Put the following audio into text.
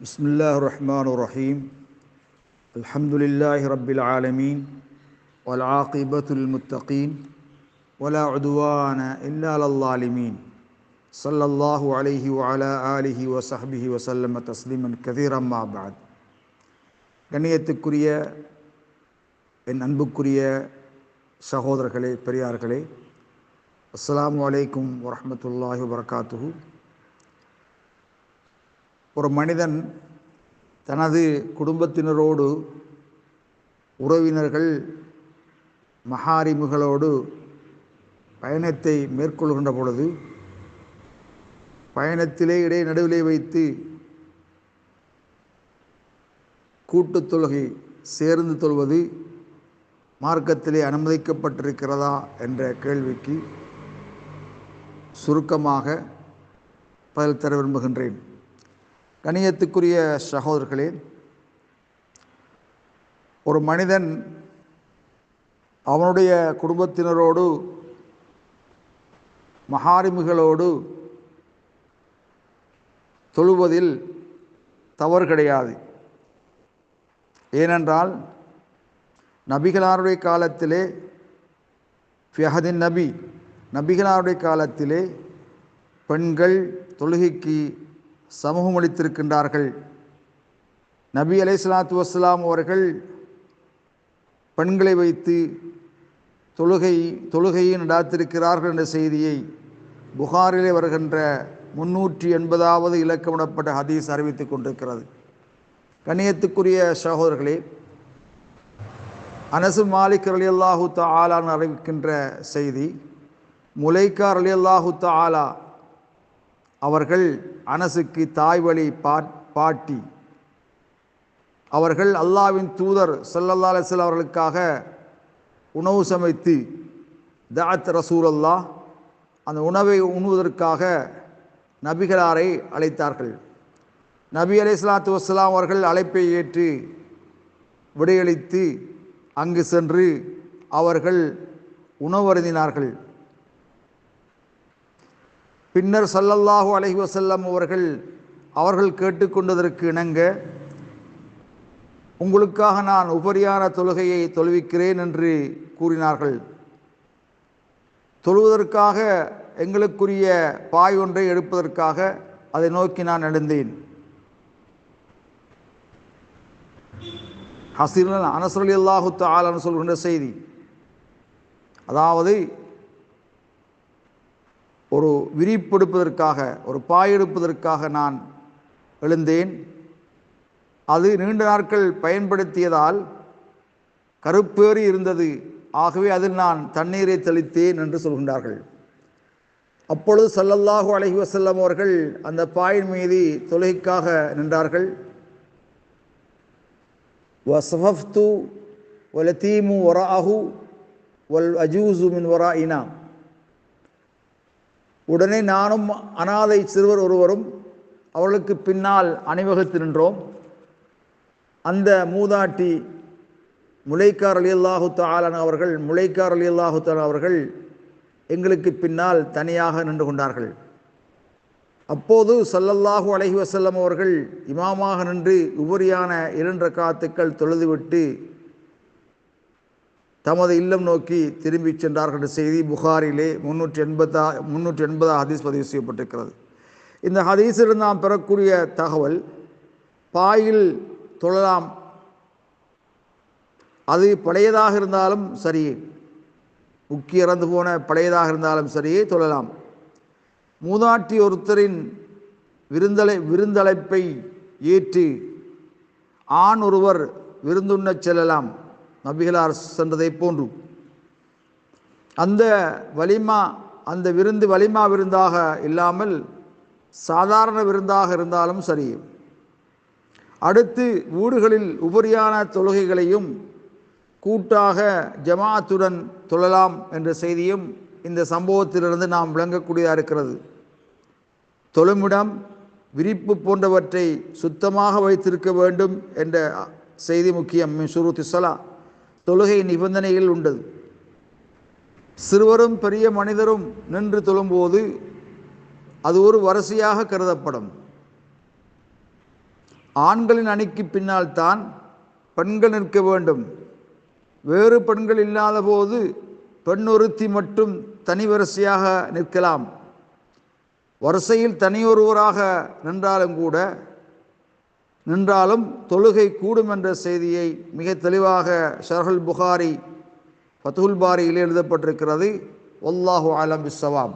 பிஸ்மில்லாஹிர் ரஹ்மானிர் ரஹீம். அல்ஹம்துலில்லாஹி ரப்பில் ஆலமீன் வல் ஆகிபத்துல் முத்தகீன் வலா உதுவான இல்லா அலல் ஸாலிமீன். ஸல்லல்லாஹு அலைஹி வ அலா ஆலிஹி வ ஸஹ்பிஹி வ ஸல்லம தஸ்லீமன் கஸீரன் அம்மா பஅத். கண்ணியத்துக்குரிய என் அன்புக்குரிய சகோதரர்களே, பெரியார்களே, அஸ்ஸலாமு அலைக்கும் வரஹ்மத்துல்லாஹி வபரகாத்துஹு. ஒரு மனிதன் தனது குடும்பத்தினரோடு, உறவினர்கள், மஹாரிமுகளோடு பயணத்தை மேற்கொள்கின்ற பொழுது பயணத்திலே நடுவிலே வைத்து கூட்டுத் தொழுகை சேர்ந்து தொழுவது மார்க்கத்திலே அனுமதிக்கப்பட்டிருக்கிறதா என்ற கேள்விக்கு சுருக்கமாக பதில் தர விரும்புகின்றேன். கண்ணியத்துக்குரிய சகோதரர்களே, ஒரு மனிதன் அவனுடைய குடும்பத்தினரோடு, மஹாரிமுகளோடு தொழுவதில் தவறு கிடையாது. ஏனென்றால் நபிகளாருடைய காலத்திலே, ஃபிஹதின் நபிகளாருடைய காலத்திலே பெண்கள் தொழுகைக்கு சமூகம் அளித்திருக்கின்றார்கள். நபி அலைஹிஸ்ஸலாத்து வஸ்ஸலாம் அவர்கள் பெண்களை வைத்து தொழுகையை நடாத்திருக்கிறார்கள் என்ற செய்தியை புகாரிலே வருகின்ற 380வது இலக்கமிடப்பட்ட ஹதீஸ் அறிவித்துக் கொண்டிருக்கிறது. கண்ணியத்துக்குரிய சகோதரர்களே, அனஸ் மாலிக் ரலியல்லாஹு தஆலா அறிவிக்கின்ற செய்தி, முலைக்கா ரலியல்லாஹு தஆலா அவர்கள் அனஸுக்கு தாய் வழி பாட்டி. அவர்கள் அல்லாஹ்வின் தூதர் ஸல்லல்லாஹு அலைஹி வஸல்லம் அவர்களுக்காக உணவு சமைத்து தஅத் ரசூலுல்லாஹ், அந்த உணவை உண்ணுவதற்காக நபிகளாரை அழைத்தார்கள். நபி அலைஹிஸ்ஸலாத்து வஸ்ஸலாம் அவர்கள் அழைப்பை ஏற்று விடையளித்து அங்கு சென்று அவர்கள் உணவருந்தினார்கள். பின்னர் ஸல்லல்லாஹு அலைஹி வஸல்லம் அவர்கள் கேட்டுக்கொண்டதற்கு இணங்க, உங்களுக்காக நான் உபரியான தொழுகையை தொழுவிக்கிறேன் என்று கூறினார்கள். தொழுவதற்காக எங்களுக்குரிய பாய் ஒன்றை எடுப்பதற்காக அதை நோக்கி நான் எழுந்தேன். அனஸ் ரலியல்லாஹு தஆலா சொல்கின்ற செய்தி, அதாவது ஒரு விரிப்பெடுப்பதற்காக, ஒரு பாய் எடுப்பதற்காக நான் எழுந்தேன். அது நீண்ட நாட்கள் பயன்படுத்தியதால் கருப்பேறி இருந்தது. ஆகவே அதில் நான் தண்ணீரை தெளித்தேன் என்று சொல்கின்றார்கள். அப்பொழுது ஸல்லல்லாஹு அலைஹி வஸல்லம் அவர்கள் அந்த பாயின் மீது தொழுகைக்காக நின்றார்கள். வஸஃபஃப்து வலதீமு வராஹு வல் அஜூஸு மின் வராயினா. உடனே நானும் அனாதை சிறுவர் ஒருவரும் அவர்களுக்கு பின்னால் அணிவகுத்து நின்றோம். அந்த மூதாட்டி முலைக்கா ரலியல்லாஹு தஆலா அவர்கள் எங்களுக்கு பின்னால் தனியாக நின்று கொண்டார்கள். அப்போது ஸல்லல்லாஹு அலைஹி வஸல்லம் அவர்கள் இமாமாக நின்று உபரியான 2 ரக்காத்துக்கள் தொழுதுவிட்டு தமது இல்லம் நோக்கி திரும்பி சென்றார்கள் என்ற செய்தி புகாரிலே 380 ஹதீஸ் பதிவு செய்யப்பட்டிருக்கிறது. இந்த ஹதீஸில் நாம் பெறக்கூடிய தகவல், பாயில் தொழலாம். அது பழையதாக இருந்தாலும் சரி, உக்கி இறந்து போன பழையதாக இருந்தாலும் சரியே தொழலாம். மூதாட்டி ஒருத்தரின் விருந்தழைப்பை ஏற்று ஆண் ஒருவர் விருந்துண்ணச் செல்லலாம், நபிகளார் சென்றதை போன்று. அந்த விருந்து வலிமா விருந்தாக இல்லாமல் சாதாரண விருந்தாக இருந்தாலும் சரி. அடுத்து வீடுகளில் உபரியான தொழுகைகளையும் கூட்டாக ஜமாஅத்துடன் தொழலாம் என்ற செய்தியும் இந்த சம்பவத்திலிருந்து நாம் விளங்கக்கூடியதாக இருக்கிறது. தொழுமிடம், விரிப்பு போன்றவற்றை சுத்தமாக வைத்திருக்க வேண்டும் என்ற செய்தி முக்கியம். மின் ஷுரூத்தி ஸலா, தொழுகை நிபந்தனைகள் உண்டது. சிறுவரும் பெரிய மனிதரும் நின்று தொழும்போது அது ஒரு வரிசையாக கருதப்படும். ஆண்களின் அணிக்கு பின்னால் தான் பெண்கள் நிற்க வேண்டும். வேறு பெண்கள் இல்லாத போது பெண் ஒருத்தி மட்டும் தனி வரிசையாக நிற்கலாம். வரிசையில் தனியொருவராக நின்றாலும் தொழுகை கூடும் என்ற செய்தியை மிக தெளிவாக ஷர்ஹுல் புகாரி ஃபத்ஹுல் பாரியில் எழுதப்பட்டிருக்கிறது. வல்லாஹு அலம் பிஸ்ஸவாப்.